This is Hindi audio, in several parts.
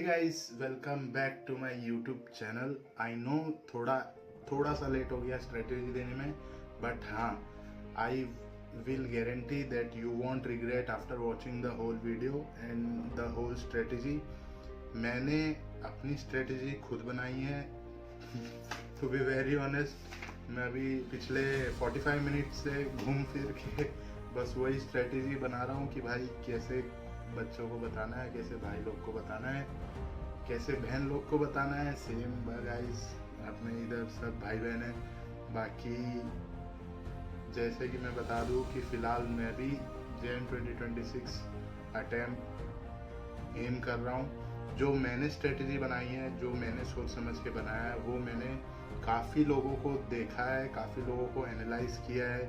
Guys, welcome back to my YouTube channel. I know थोड़ा सा लेट हो गया स्ट्रेटेजी देने में, बट हाँ, I will guarantee that you won't regret after watching the whole video and the whole strategy. मैंने अपनी स्ट्रेटेजी खुद बनाई है। टू बी वेरी ऑनेस्ट, मैं अभी पिछले 45 मिनट से घूम फिर के बस वही स्ट्रेटेजी बना रहा हूँ कि भाई कैसे बच्चों को बताना है, कैसे भाई लोग को बताना है, कैसे बहन लोग को बताना है। सेम गाइस, अपने इधर सब भाई बहन है। बाकी जैसे कि मैं बता दूं कि फ़िलहाल मैं भी जैन 2026 अटैम्प्ट एम कर रहा हूं। जो मैंने स्ट्रेटजी बनाई है, जो मैंने सोच समझ के बनाया है, वो मैंने काफ़ी लोगों को देखा है, काफ़ी लोगों को एनालाइज किया है।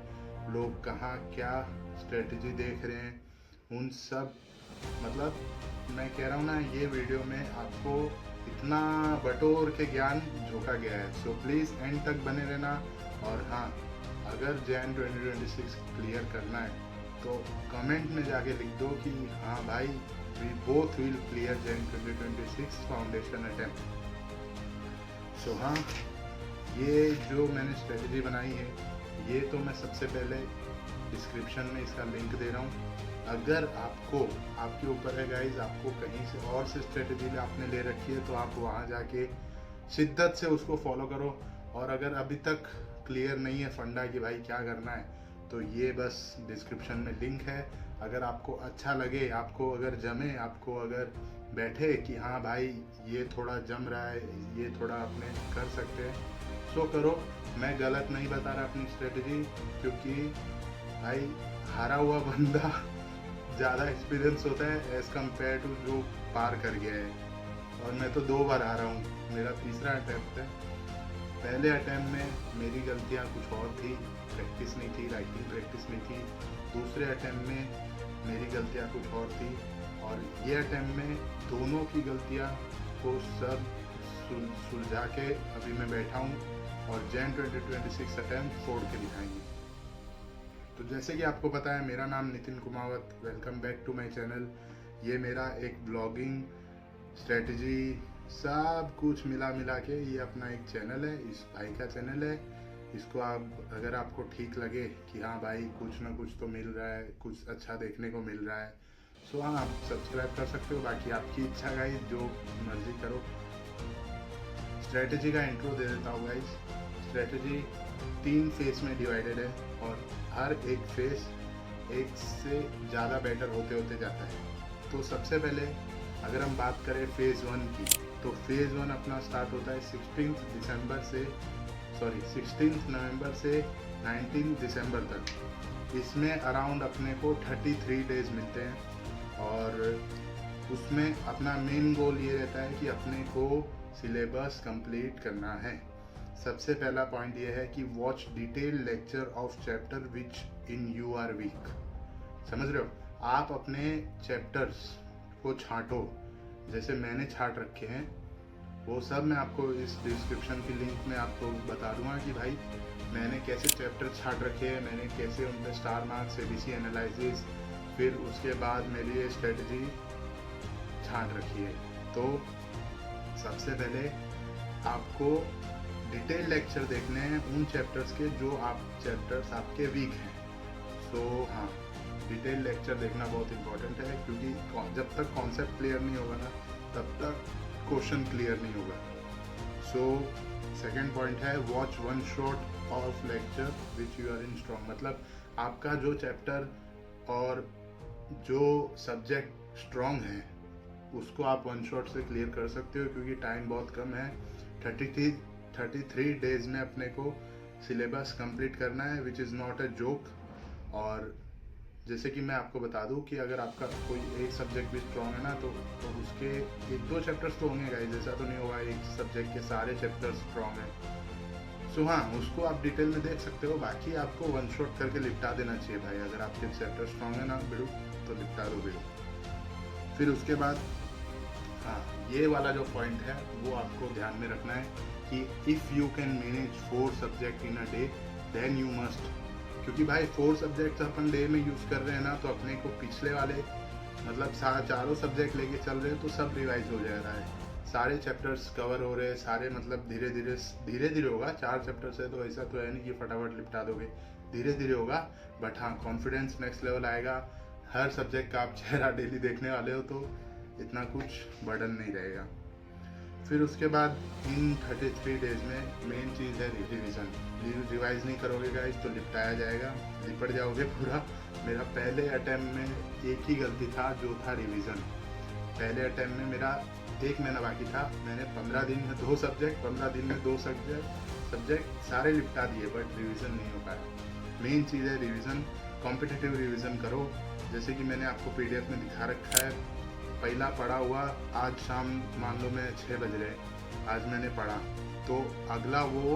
लोग कहाँ क्या स्ट्रेटजी देख रहे हैं, उन सब मतलब मैं कह रहा हूँ ना, ये वीडियो में आपको इतना बटोर के ज्ञान झोंका गया है। सो प्लीज़ एंड तक बने रहना। और हाँ, अगर जैन 2026 क्लियर करना है तो कमेंट में जाके लिख दो कि हाँ भाई, we both will clear June 2026 foundation attempt. So हाँ, ये जो मैंने स्ट्रेटजी बनाई है, ये तो मैं सबसे पहले डिस्क्रिप्शन में इसका लिंक दे रहा हूँ। अगर आपको, आपके ऊपर है गाइज, आपको कहीं से और से स्ट्रेटजी आपने ले रखी है तो आप वहाँ जाके शिद्दत से उसको फॉलो करो। और अगर अभी तक क्लियर नहीं है फंडा कि भाई क्या करना है, तो ये बस डिस्क्रिप्शन में लिंक है। अगर आपको अच्छा लगे, आपको अगर जमे, आपको अगर बैठे कि हाँ भाई ये थोड़ा जम रहा है, ये थोड़ा अपने कर सकते हैं, सो करो। मैं गलत नहीं बता रहा अपनी स्ट्रेटजी, क्योंकि भाई हारा हुआ बंदा ज़्यादा एक्सपीरियंस होता है एज़ कम्पेयर टू जो पार कर गया है। और मैं तो 2 बार हारा हूँ, मेरा तीसरा अटैम्प्ट है। पहले अटैम्प्ट में मेरी गलतियाँ कुछ और थी, प्रैक्टिस नहीं थी, राइटिंग प्रैक्टिस नहीं थी। दूसरे अटैम्प्ट में मेरी गलतियाँ कुछ और थी, और ये अटैम्प्ट में दोनों की गलतियाँ को सब सुलझा के अभी मैं बैठा हूँ और जैन 2026 अटैम्प्ट फोड़ के दिखाएंगे। तो जैसे कि आपको पता है, मेरा नाम Nitin Kumawat. Welcome back to my channel. ये मेरा एक ब्लॉगिंग, स्ट्रेटजी, सब कुछ मिला के ये अपना एक चैनल है। इस भाई का चैनल है। इसको आप, अगर आपको ठीक लगे कि हाँ भाई कुछ ना कुछ तो मिल रहा है, कुछ अच्छा देखने को मिल रहा है, सो हाँ, आप सब्सक्राइब कर सकते हो। बाकी आपकी इच्छा गाइस, जो मर्जी करो। स्ट्रेटजी का इंट्रो दे देता हूँ गाइस। स्ट्रेटजी 3 फेज में डिवाइडेड है और हर एक फेज एक से ज़्यादा बेटर होते होते जाता है। तो सबसे पहले अगर हम बात करें फेज़ 1 की, तो फेज़ 1 अपना स्टार्ट होता है 16 नवंबर से 19 दिसंबर तक। इसमें अराउंड अपने को 33 डेज मिलते हैं, और उसमें अपना मेन गोल ये रहता है कि अपने को सिलेबस कंप्लीट करना है। सबसे पहला पॉइंट ये है कि watch detail lecture of chapter which in you are weak. समझ रहे हो? आप अपने चैप्टर्स को छांटो, जैसे मैंने छांट रखे हैं, वो सब मैं आपको इस डिस्क्रिप्शन की लिंक में आपको बता दूंगा कि भाई मैंने कैसे चैप्टर छांट रखे हैं, मैंने कैसे उन पर स्टार मार्क्स, ABC एनालिसिस, फिर उसके बाद मेरी ये स्ट्रेटजी छांट रखी है। तो सबसे पहले आपको डिटेल लेक्चर देखने हैं उन चैप्टर्स के जो चैप्टर्स आपके वीक हैं। सो हाँ, डिटेल लेक्चर देखना बहुत इंपॉर्टेंट है, क्योंकि जब तक कॉन्सेप्ट क्लियर नहीं होगा ना, तब तक क्वेश्चन क्लियर नहीं होगा। सो सेकेंड पॉइंट है watch 1 shot of lecture which you are in strong. मतलब आपका जो चैप्टर और जो सब्जेक्ट स्ट्रॉन्ग है, उसको आप 1 शॉट से क्लियर कर सकते हो, क्योंकि टाइम बहुत कम है। 33 डेज में अपने को सिलेबस कंप्लीट करना है, which is not a joke. और जैसे कि मैं आपको बता दूं कि अगर आपका कोई एक सब्जेक्ट भी स्ट्रॉन्ग है ना, तो उसके 1-2 चैप्टर्स तो होंगे गाइस, ऐसा तो नहीं होगा एक सब्जेक्ट के सारे चैप्टर्स स्ट्रॉन्ग हैं। सो हाँ, उसको आप डिटेल में देख सकते हो। बाकी आपको 1 शॉट करके निपटा देना चाहिए भाई। अगर आपके चैप्टर स्ट्रॉन्ग है ना बिड़ू, तो निपटा दो बिड़ू। फिर उसके बाद हाँ, ये वाला जो पॉइंट है वो आपको ध्यान में रखना है कि if you can manage 4 subject in a day then you must. क्योंकि भाई 4 सब्जेक्ट्स अपन डे में यूज़ कर रहे हैं ना, तो अपने को पिछले वाले मतलब चारों सब्जेक्ट लेके चल रहे हैं तो सब रिवाइज हो जा रहा है, सारे चैप्टर्स कवर हो रहे हैं, सारे मतलब धीरे धीरे होगा। 4 चैप्टर्स है तो ऐसा तो है नहीं कि फटाफट निपटा दोगे, धीरे धीरे होगा। बट हाँ, कॉन्फिडेंस नेक्स्ट लेवल आएगा। हर सब्जेक्ट का आप चेहरा डेली देखने वाले हो तो इतना कुछ बर्डन नहीं रहेगा। फिर उसके बाद इन 33 डेज में मेन चीज़ है रिविज़न। रिवाइज नहीं करोगे गाइस तो लिपटाया जाएगा, लिपट जाओगे पूरा। मेरा पहले अटेम्प्ट में एक ही गलती था, जो था रिवीजन। पहले अटेम्प्ट में मेरा 1 महीना बाकी था, मैंने 15 दिन में 2 सब्जेक्ट, 15 दिन में 2 सब्जेक्ट सारे लिपटा दिए, बट रिवीजन नहीं हो पाया। मेन चीज़ है रिवीजन, कॉम्पिटिटिव रिवीजन करो। जैसे कि मैंने आपको PDF में दिखा रखा है, पहला पढ़ा हुआ आज शाम मान लो मैं 6 बज रहे, आज मैंने पढ़ा तो अगला वो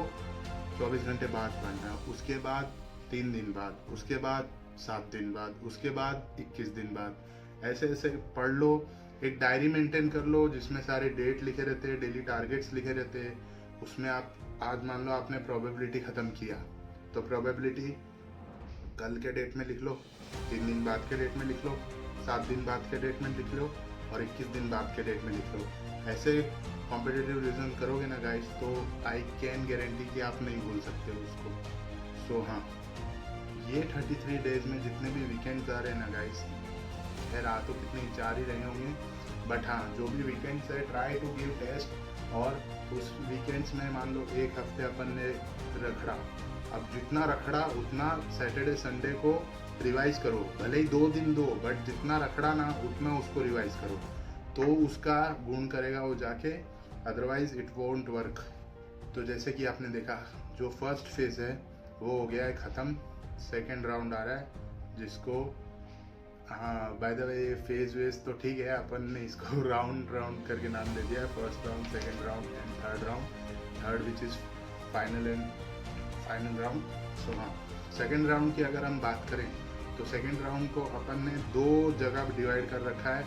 24 घंटे बाद पढ़ना, उसके बाद 3 दिन बाद, उसके बाद 7 दिन बाद, उसके बाद 21 दिन बाद, ऐसे ऐसे पढ़ लो। एक डायरी मेंटेन कर लो जिसमें सारे डेट लिखे रहते हैं, डेली टारगेट्स लिखे रहते हैं। उसमें आप आज मान लो आपने प्रोबेबिलिटी ख़त्म किया तो प्रोबेबिलिटी कल के डेट में लिख लो, 3 दिन बाद के डेट में लिख लो, 7 दिन बाद के डेट में लिख लो और 21 दिन बाद के डेट में लिख लो। ऐसे कॉम्पिटिटिव रिवीजन करोगे ना गाइस तो आई कैन गारंटी कि आप नहीं भूल सकते हो उसको। सो हाँ, ये 33 डेज में जितने भी वीकेंड्स आ रहे हैं ना गाइस, खैर आ तो कितने 4 ही रहे होंगे, बट हाँ जो भी वीकेंड्स है ट्राई टू गिव टेस्ट। और उस वीकेंड्स में मान लो 1 हफ्ते अपन ने रखड़ा, अब जितना रखड़ा उतना सैटरडे संडे को रिवाइज करो, भले ही 2 दिन दो, बट जितना रखड़ा ना उतना उसको रिवाइज करो तो उसका गुण करेगा वो जाके, अदरवाइज इट वोंट वर्क। तो जैसे कि आपने देखा जो फर्स्ट फेज है वो हो गया है ख़त्म, सेकेंड राउंड आ रहा है जिसको हाँ by the way phase wise तो ठीक है, अपन ने इसको राउंड करके नाम दे दिया है, first round, second round and third round, third which is final round. So हाँ, सेकेंड राउंड की अगर हम बात करें तो सेकेंड राउंड को अपन ने 2 जगह डिवाइड कर रखा है,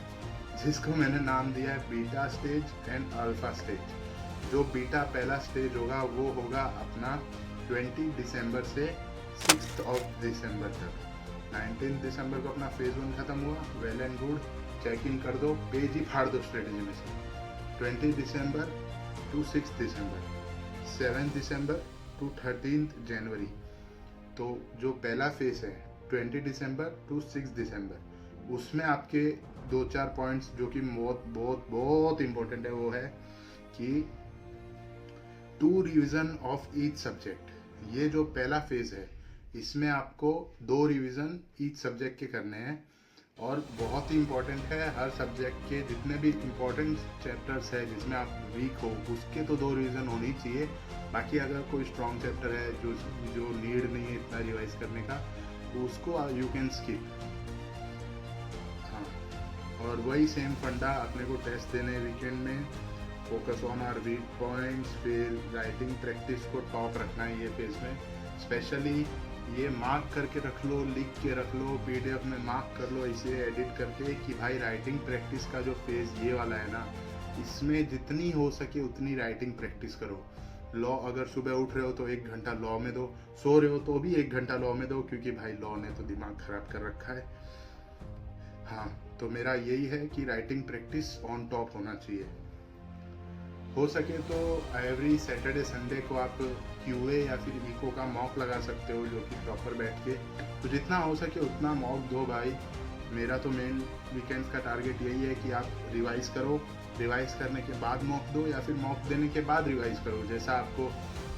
जिसको मैंने नाम दिया है beta stage and alpha stage. जो बीटा पहला स्टेज होगा वो होगा अपना 20 दिसंबर से 6 दिसंबर तक। 19 दिसंबर को अपना फेज 1 खत्म हुआ, वेल एंड गुड, चेक इन कर दो, पेज ही फाड़ दो स्ट्रेटेजी में से। 20 दिसंबर टू 6 दिसंबर, 7 दिसंबर टू 13 जनवरी। तो जो पहला फेज है 20 दिसंबर टू 6 दिसंबर, उसमें आपके 2-4 पॉइंट्स जो कि बहुत इंपॉर्टेंट है वो है कि 2 रिवीजन ऑफ ईच सब्जेक्ट। ये जो पहला फेज है इसमें आपको 2 रिवीजन ईच सब्जेक्ट के करने हैं और बहुत ही इम्पोर्टेंट है, हर सब्जेक्ट के जितने भी इम्पोर्टेंट चैप्टर्स है जिसमें आप वीक हो उसके तो 2 रिवीजन होनी चाहिए। बाकी अगर कोई स्ट्रॉन्ग चैप्टर है जो नीड नहीं है इतना रिवाइज करने का, उसको यू कैन स्किप। हाँ, और वही सेम फंडा अपने को टेस्ट देने वीकेंड में, focus on our weak points, फिर राइटिंग प्रैक्टिस को टॉप रखना है ये फेज में। स्पेशली ये मार्क करके रख लो, लिख के रख लो, PDF में मार्क कर लो इसे एडिट करके कि भाई राइटिंग प्रैक्टिस का जो फेज ये वाला है ना, इसमें जितनी हो सके उतनी राइटिंग प्रैक्टिस करो। लॉ अगर सुबह उठ रहे हो तो 1 घंटा लॉ में दो, सो रहे हो तो भी 1 घंटा लॉ में दो, क्योंकि भाई लॉ ने तो दिमाग खराब कर रखा है। हाँ, तो मेरा यही है कि राइटिंग प्रैक्टिस ऑन टॉप होना चाहिए। हो सके तो एवरी सैटरडे संडे को आप QA या फिर इको का मॉक लगा सकते हो, जो कि प्रॉपर बैठ के, तो जितना हो सके उतना मॉक दो भाई। मेरा तो मेन वीकेंड्स का टारगेट यही है कि आप रिवाइज करो, रिवाइज करने के बाद मॉक दो या फिर मॉक देने के बाद रिवाइज करो। जैसा आपको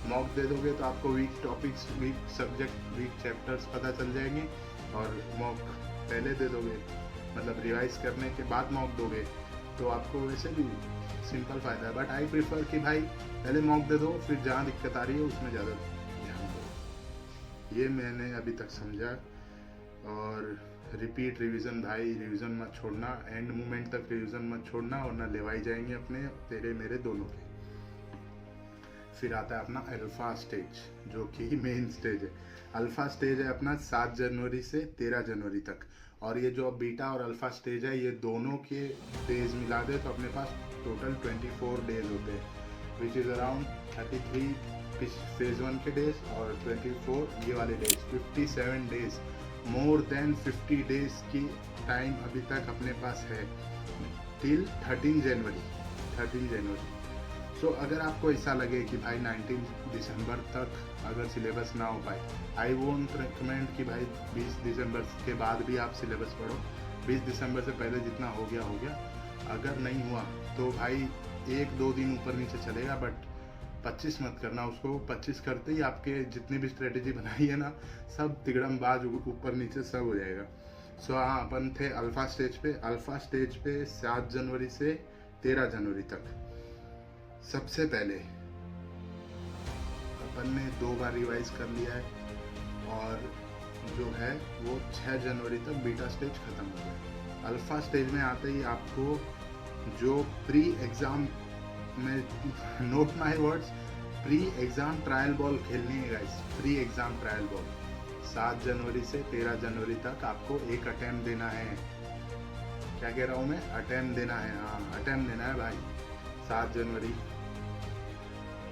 मॉक दे दोगे तो आपको weak topics, weak subject, weak chapters पता चल जाएंगे, और मॉक पहले दे दोगे मतलब रिवाइज करने के बाद मॉक दोगे तो आपको वैसे भी सिंपल फ़ायदा है। बट आई प्रेफर कि भाई पहले मॉक दे दो, फिर जहाँ दिक्कत आ रही है उसमें ज़्यादा ध्यान दो। ये मैंने अभी तक समझा। और रिपीट रिवीजन भाई, रिवीजन मत छोड़ना, एंड मोमेंट तक रिवीजन मत छोड़ना, वरना लेवाई जाएंगे अपने, तेरे मेरे दोनों के। फिर आता है अपना अल्फा स्टेज, जो कि मेन स्टेज है। अल्फा स्टेज है अपना 7 जनवरी से 13 जनवरी तक, और ये जो बीटा और अल्फा स्टेज है ये दोनों के डेज मिला दे तो अपने पास टोटल 24 डेज होते हैं, विच इज़ अराउंड 33 फेज 1 के डेज और 24 ये वाले days, 57 days more than 50 days की टाइम अभी तक अपने पास है, टिल 13 जनवरी। सो अगर आपको ऐसा लगे कि भाई 19 दिसंबर तक अगर सिलेबस ना हो पाए, आई वोंट रिकमेंड कि भाई 20 दिसंबर के बाद भी आप सिलेबस पढ़ो। 20 दिसंबर से पहले जितना हो गया हो गया। अगर नहीं हुआ तो भाई 1-2 दिन ऊपर नीचे चलेगा, बट 25 मत करना उसको। 25 करते ही आपके जितनी भी स्ट्रेटेजी बनाई है ना, सब तिगड़मबाज ऊपर नीचे सब हो जाएगा। सो हाँ, अपन थे अल्फा स्टेज पे। अल्फा स्टेज पे 7 जनवरी से 13 जनवरी तक। सबसे पहले अपन ने 2 बार रिवाइज कर लिया है, और जो है वो 6 जनवरी तक बीटा स्टेज खत्म हो गया। अल्फा स्टेज में आते ही आपको जो प्री एग्जाम में, note my words, pre exam trial ball खेलनी है guys. Pre exam trial ball 7 जनवरी से 13 जनवरी तक आपको एक अटेम्प्ट देना है। क्या कह रहा हूँ मैं? अटेम्प्ट देना है। हाँ, अटेम्प्ट देना है भाई। 7 जनवरी,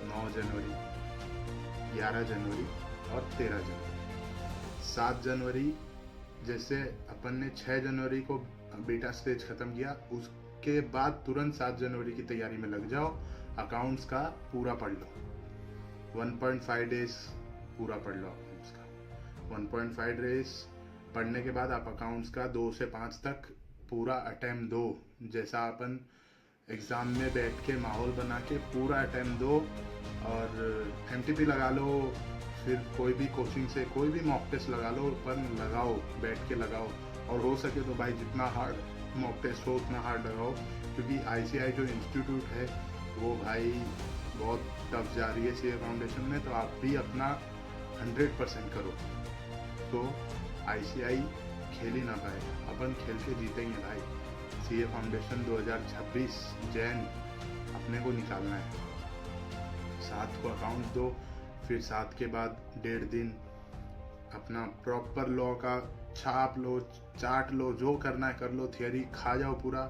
9 जनवरी, 11 जनवरी और 13 जनवरी। 7 जनवरी जैसे अपन ने 6 जनवरी को बीटा स्टेज खत्म किया, उसके बाद तुरंत 7 जनवरी की तैयारी में लग जाओ। अकाउंट्स का पूरा पढ़ लो, 1.5 डेज पूरा पढ़ लो अकाउंट्स का। 1.5 डेज पढ़ने के बाद आप अकाउंट्स का 2 से 5 तक पूरा अटेम्प्ट दो। जैसा अपन एग्ज़ाम में बैठ के माहौल बना के पूरा अटेम्प्ट दो, और एमटीपी लगा लो, फिर कोई भी कोचिंग से कोई भी मॉक टेस्ट लगा लो, पर लगाओ, बैठ के लगाओ। और हो सके तो भाई जितना हार्ड मॉक टेस्ट हो उतना हार्ड लगाओ, क्योंकि आईसीआई जो इंस्टीट्यूट है वो भाई बहुत टफ जा रही है सीए फाउंडेशन में। तो आप भी अपना 100% करो, तो आईसीआई खेल ही ना पाए। अपन खेल के जीतेंगे भाई। सीए फाउंडेशन 2026 जैन अपने को निकालना है। 7 को अकाउंट दो, फिर 7 के बाद 1.5 दिन अपना प्रॉपर लॉ का छाप लो, चाट लो, जो करना है कर लो, थियरी खा जाओ पूरा।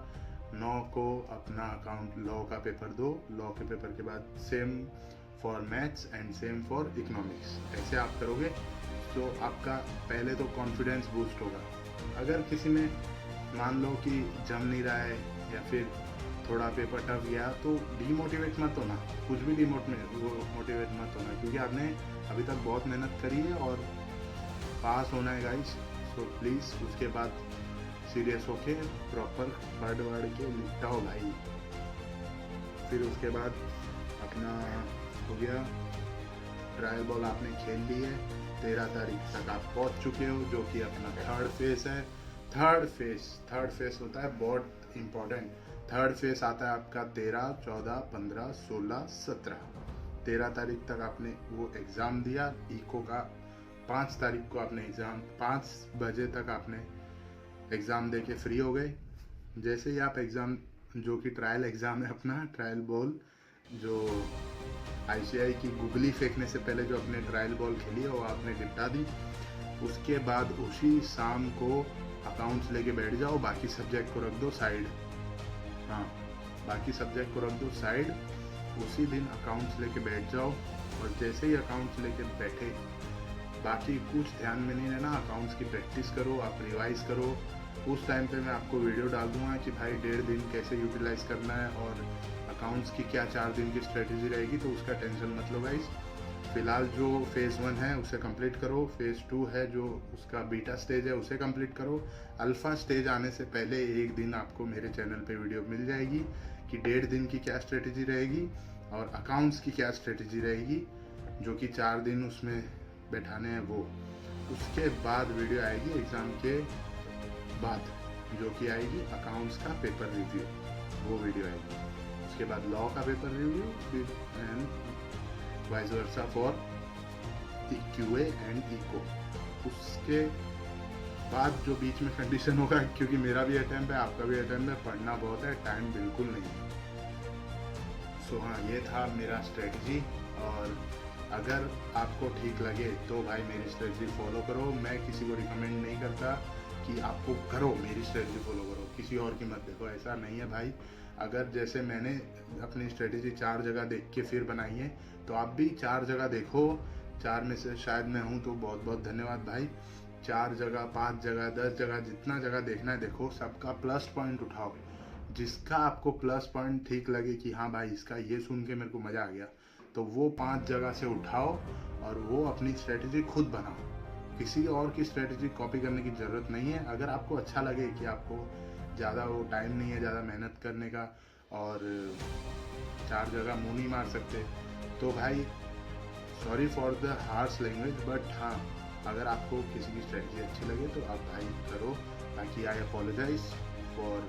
9 को अपना अकाउंट लॉ का पेपर दो। लॉ के पेपर के बाद same for maths and same for economics. ऐसे आप करोगे तो आपका पहले तो कॉन्फिडेंस बूस्ट होगा। अगर किसी में मान लो कि जम नहीं रहा है या फिर थोड़ा पेपर टफ गया, तो डीमोटिवेट मत होना, कुछ भी मोटिवेट मत होना, क्योंकि आपने अभी तक बहुत मेहनत करी है और पास होना है गाइस। सो प्लीज़ उसके बाद सीरियस होके प्रॉपर पढ़ वढ़ के निपटाओ भाई। फिर उसके बाद अपना हो गया ट्रायल बॉल आपने खेल ली है। 13 तारीख तक आप पहुंच चुके हो, जो कि अपना थर्ड फेस है। थर्ड फेस होता है बहुत इम्पोर्टेंट। थर्ड फेस आता है आपका 13, 14, 15, 16, 17। 13 तारीख तक आपने वो एग्ज़ाम दिया इको का। 5 तारीख को आपने एग्ज़ाम, 5 बजे तक आपने एग्ज़ाम दे के फ्री हो गए। जैसे ही आप एग्ज़ाम, जो कि ट्रायल एग्ज़ाम है अपना, ट्रायल बॉल जो आईसीआई की गुगली फेंकने से पहले जो अपने ट्रायल बॉल खेली है वो आपने निपटा दी। उसके बाद उसी शाम को अकाउंट्स लेके बैठ जाओ, बाकी सब्जेक्ट को रख दो साइड। हाँ, बाकी सब्जेक्ट को रख दो साइड। उसी दिन अकाउंट्स लेके बैठ जाओ, और जैसे ही अकाउंट्स लेके बैठे, बाकी कुछ ध्यान में नहीं रहना। अकाउंट्स की प्रैक्टिस करो, आप रिवाइज करो। उस टाइम पे मैं आपको वीडियो डाल दूंगा कि भाई 1.5 दिन कैसे यूटिलाइज करना है, और अकाउंट्स की क्या 4 दिन की स्ट्रेटेजी रहेगी, तो उसका टेंशन मत लो गाइस। फिलहाल जो फेज़ 1 है उसे कंप्लीट करो। फेज़ 2 है जो उसका बीटा स्टेज है उसे कंप्लीट करो। अल्फ़ा स्टेज आने से पहले एक दिन आपको मेरे चैनल पे वीडियो मिल जाएगी कि 1.5 दिन की क्या स्ट्रेटेजी रहेगी और अकाउंट्स की क्या स्ट्रेटेजी रहेगी, जो कि 4 दिन उसमें बैठाने हैं वो। उसके बाद वीडियो आएगी एग्ज़ाम के बाद, जो कि आएगी अकाउंट्स का पेपर रिव्यू, वो वीडियो आएगी। उसके बाद लॉ का पेपर रिव्यू, फिर and vice versa for QA and eco. उसके बाद जो बीच में कंडीशन होगा, क्योंकि मेरा भी अटेम्प्ट है, आपका भी अटेम्प्ट है, पढ़ना बहुत है, टाइम बिल्कुल नहीं है। सो हाँ, ये था मेरा स्ट्रेटजी। और अगर आपको ठीक लगे तो भाई मेरी स्ट्रेटजी फॉलो करो। मैं किसी को रिकमेंड नहीं करता कि आपको करो, मेरी स्ट्रेटजी फॉलो करो, किसी और की मत देखो, ऐसा नहीं है भाई। अगर जैसे मैंने अपनी स्ट्रेटजी 4 जगह देख के फिर बनाई है, तो आप भी 4 जगह देखो। 4 में से शायद मैं हूँ, तो बहुत बहुत धन्यवाद भाई। 4 जगह, 5 जगह, 10 जगह, जितना जगह देखना है देखो, सबका प्लस पॉइंट उठाओ। जिसका आपको प्लस पॉइंट ठीक लगे कि हाँ भाई इसका ये सुन के मेरे को मज़ा आ गया, तो वो 5 जगह से उठाओ और वो अपनी स्ट्रेटजी खुद बनाओ। किसी और की स्ट्रेटजी कॉपी करने की ज़रूरत नहीं है। अगर आपको अच्छा लगे कि आपको ज़्यादा वो टाइम नहीं है ज़्यादा मेहनत करने का और 4 जगह मुँह नहीं मार सकते, तो भाई sorry for the harsh language, but हाँ, अगर आपको किसी की स्ट्रेटजी अच्छी लगे तो आप भाई करो। बाकी I apologise for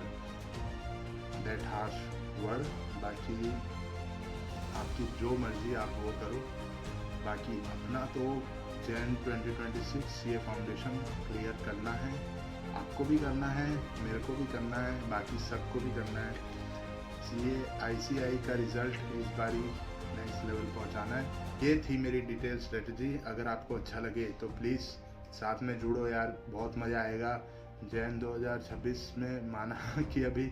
that harsh word. बाकी आपकी जो मर्जी आप वो करो। बाकी अपना तो जैन 2026 सीए फाउंडेशन क्लियर करना है, आपको भी करना है, मेरे को भी करना है, बाकी सबको भी करना है। सीए आईसीआई का रिज़ल्ट इस बारी नेक्स्ट लेवल पहुंचाना है। ये थी मेरी डिटेल स्ट्रेटजी। अगर आपको अच्छा लगे तो प्लीज़ साथ में जुड़ो यार, बहुत मज़ा आएगा। जैन 2026 में माना कि अभी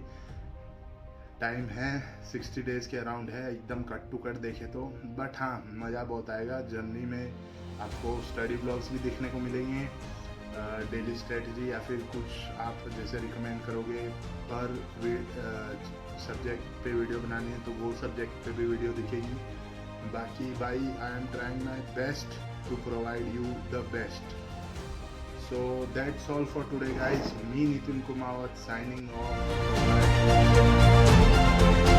टाइम है, 60 डेज़ के अराउंड है, एकदम कट टू कट देखे तो, बट हाँ मज़ा बहुत आएगा। जर्नी में आपको स्टडी ब्लॉग्स भी देखने को मिलेंगे, डेली स्ट्रेटजी या फिर कुछ आप जैसे रिकमेंड करोगे पर सब्जेक्ट पे वीडियो बनानी है तो वो सब्जेक्ट पे भी वीडियो दिखेगी। बाकी भाई I am trying my best to provide you the best. So that's all for today guys. Me Nitin Kumawat signing off.